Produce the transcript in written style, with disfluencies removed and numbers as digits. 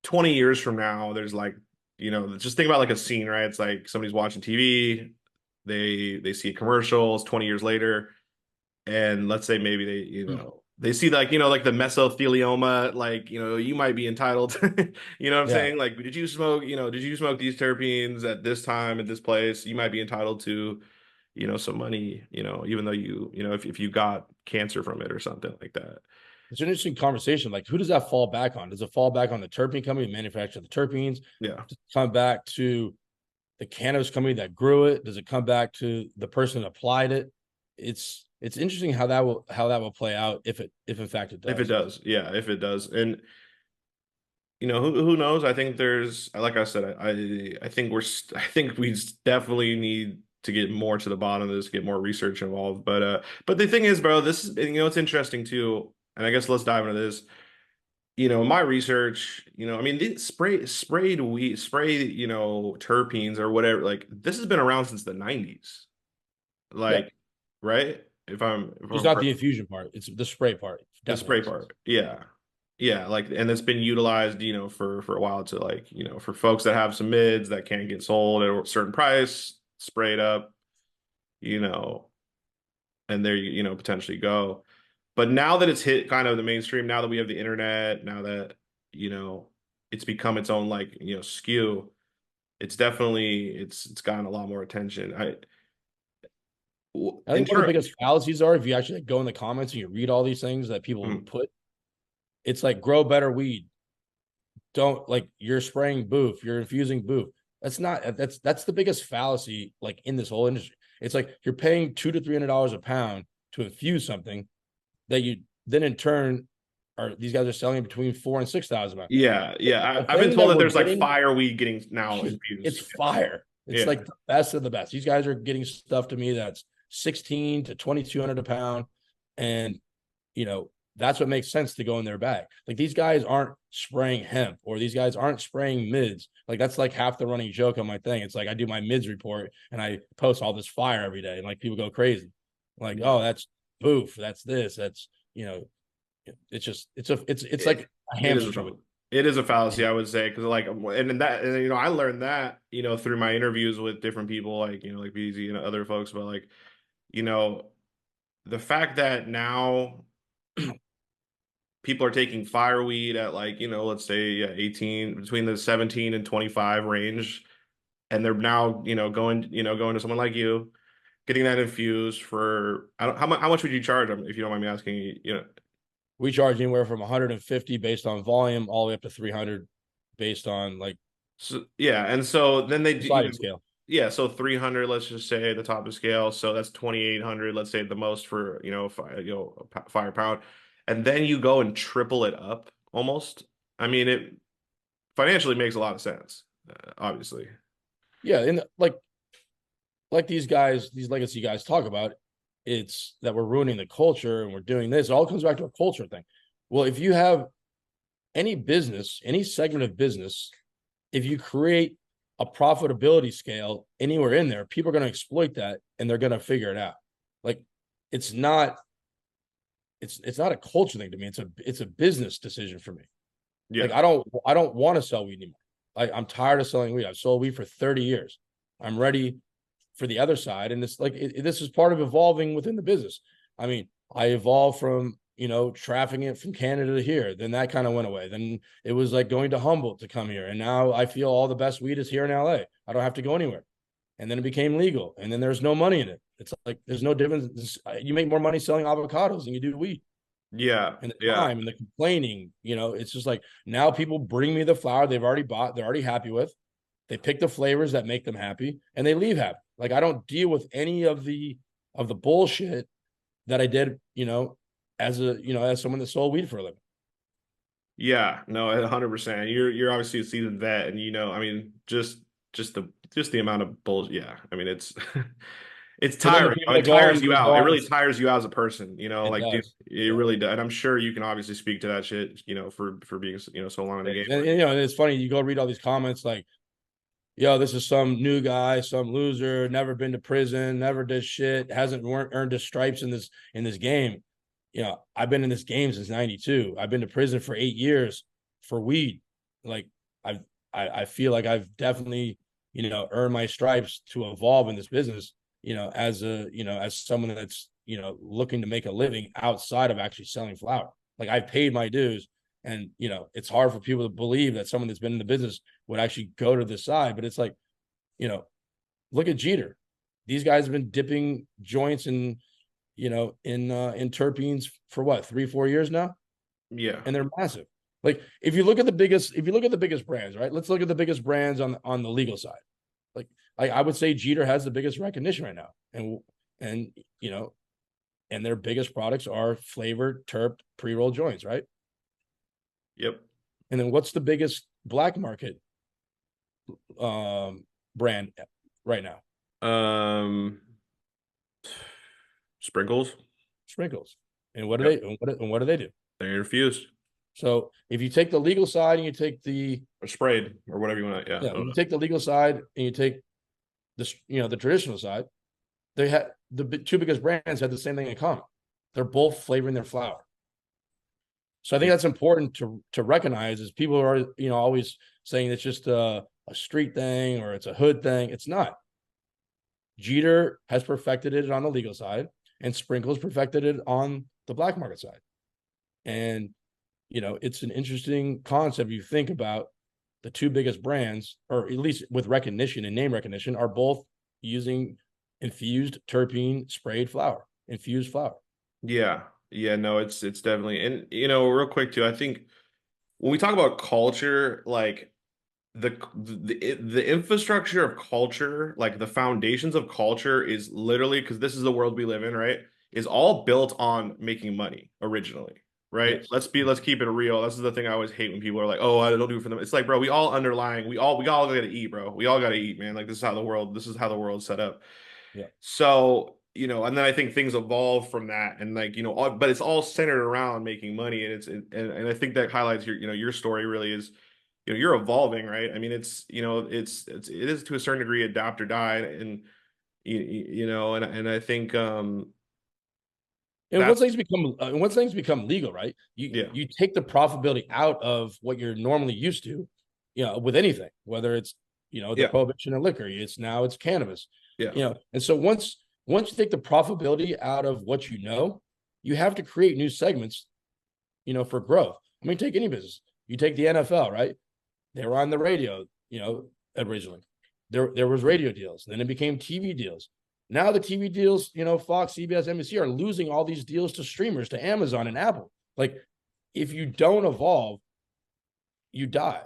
20 years from now, there's like, just think about like a scene, right? It's like somebody's watching TV, they see commercials 20 years later, and let's say maybe they see like, like the mesothelioma, like, you might be entitled, you know what I'm Yeah. saying? Like, did you smoke these terpenes at this time at this place? You might be entitled to, some money, even though if you got cancer from it or something like that. It's an interesting conversation. Like, who does that fall back on? Does it fall back on the terpene company that manufactured the terpenes? Yeah. Does it come back to the cannabis company that grew it? Does it come back to the person that applied it? It's interesting how that will play out if in fact it If it does. does. Yeah, if it does. And who knows? I think there's, like I said, I think I think we definitely need to get more to the bottom of this, get more research involved. But the thing is, bro, this is, it's interesting too. And I guess let's dive into this. My research, I mean, the sprayed weed, terpenes or whatever, like this has been around since the 90s. Yeah, Like, right? If just I'm not the correct. infusion part. It's the spray part. The spray Definitely. part. Yeah. Yeah, like and it's been utilized, for a while to like, for folks that have some mids that can't get sold at a certain price, spray it up, you know, and there potentially go. But now that it's hit kind of the mainstream, now that we have the internet, now that, you know, it's become its own like, skew, it's gotten a lot more attention. I In think one of the turn, biggest fallacies are if you actually go in the comments and you read all these things that people mm, put, it's like grow better weed. Don't like you're spraying boof, you're infusing boof. That's the biggest fallacy like in this whole industry. It's like you're paying $200 to $300 a pound to infuse something that you then in turn are these guys are selling between 4 and 6 thousand a pound. yeah, yeah. The I've been thing told that that we're there's like getting, fireweed getting now it's infused. fire. It's Yeah. like the best of the best. These guys are getting stuff to me that's 16 to 2200 a pound, and you know, that's what makes sense to go in their bag. Like these guys aren't spraying hemp or these guys aren't spraying mids. Like that's like half the running joke on my thing. It's like I do my mids report and I post all this fire every day and like people go crazy. Like, Yeah. oh, that's boof, that's this, that's it's just it's It, like a it is a hamster wheel. fallacy. It is a fallacy, I would say, because like, I learned that, through my interviews with different people, like, like BZ and other folks, but like, you know, the fact that now people are taking fireweed at like, let's say, yeah, 18, between the 17 and 25 range, and they're now, going to someone like you, getting that infused for, I don't, how much would you charge them if you don't mind me asking, We charge anywhere from 150 based on volume all the way up to 300 based on like so yeah, and so then they the do, sliding scale. yeah, so 300, let's just say at the top of the scale, so that's 2,800, let's say the most for, a fire pound, and then you go and triple it up almost. I mean, it financially makes a lot of sense, obviously. Yeah, and like these guys, these legacy guys talk about, it's that we're ruining the culture and we're doing this. It all comes back to a culture thing. Well, if you have any business, any segment of business, if you create a profitability scale anywhere in there, people are going to exploit that and they're going to figure it out. Like it's not it's not a culture thing to me. It's a business decision for me. Like Yeah. I don't want to sell weed anymore. I'm tired of selling weed. I've sold weed for 30 years. I'm ready for the other side. And it's like this is part of evolving within the business. I mean, I evolved from trafficking it from Canada to here. Then that kind of went away. Then it was like going to Humboldt to come here. And now I feel all the best weed is here in LA. I don't have to go anywhere. And then it became legal. And then there's no money in it. It's like there's no difference. You make more money selling avocados than you do weed. Yeah. And the Yeah. time and the complaining, it's just like now people bring me the flower they've already bought, they're already happy with. They pick the flavors that make them happy and they leave happy. Like I don't deal with any of the bullshit that I did, as someone that sold weed for a living. Yeah. No, 100%. You're obviously a seasoned vet, and I mean, just the amount of bullshit. Yeah. I mean, it's it's But then the tiring. people It that go tires on you that go out. It on really tires you out as a person, it like, dude, does. it Yeah. really does. And I'm sure you can obviously speak to that shit, for being, so long in the game. And it's funny, you go read all these comments like, yo, this is some new guy, some loser, never been to prison, never did shit, hasn't earned his stripes in this game. I've been in this game since '92. I've been to prison for 8 years for weed. Like I've I feel like I've definitely, earned my stripes to evolve in this business, as as someone that's, looking to make a living outside of actually selling flower. Like I've paid my dues, and it's hard for people to believe that someone that's been in the business would actually go to this side. But it's like, you know, look at Jeter. These guys have been dipping joints in terpenes for what, 3-4 years now, Yeah. and they're massive. Like if you look at the biggest brands, right? Let's look at the biggest brands on the legal side. Like I would say Jeter has the biggest recognition right now, and and their biggest products are flavored terp pre-roll joints, right? Yep. And then what's the biggest black market brand right now? Um, Sprinkles. Sprinkles. And what do Yep. they and what do they do? They're infused So if you take the legal side and you take the or sprayed or whatever you want. Yeah. yeah, if you take the legal side and you take the traditional side, they had the two biggest brands had the same thing in common. They're both flavoring their flour. So I think Yeah. that's important to recognize, is people are always saying it's just a street thing or it's a hood thing. It's not. Jeter has perfected it on the legal side, and Sprinkles perfected it on the black market side. And it's an interesting concept. You think about the two biggest brands, or at least with recognition and name recognition, are both using infused terpene sprayed flour, infused flour. Yeah. Yeah. No, it's definitely, and real quick too, I think when we talk about culture, like the infrastructure of culture, like the foundations of culture is literally, because this is the world we live in, right? Is all built on making money originally, right? Yes. Let's keep it real. This is the thing I always hate when people are like, "Oh, I don't do it for them." It's like, bro, we all gotta eat, bro. We all gotta eat, man. Like this is how the world's set up. Yeah. So, and then I think things evolve from that, and like, but it's all centered around making money, and and I think that highlights your story really is, you're evolving, right? I mean, it is to a certain degree adapt or die, and and I think And that's once things become legal, right? You yeah, you take the profitability out of what you're normally used to, with anything, whether it's the yeah, prohibition of liquor, it's cannabis, yeah, And so once you take the profitability out of what you have to create new segments, for growth. I mean, take any business. You take the NFL, right? They were on the radio, originally. There was radio deals, then it became TV deals. Now the TV deals, Fox, CBS, NBC are losing all these deals to streamers, to Amazon and Apple. Like, if you don't evolve, you die.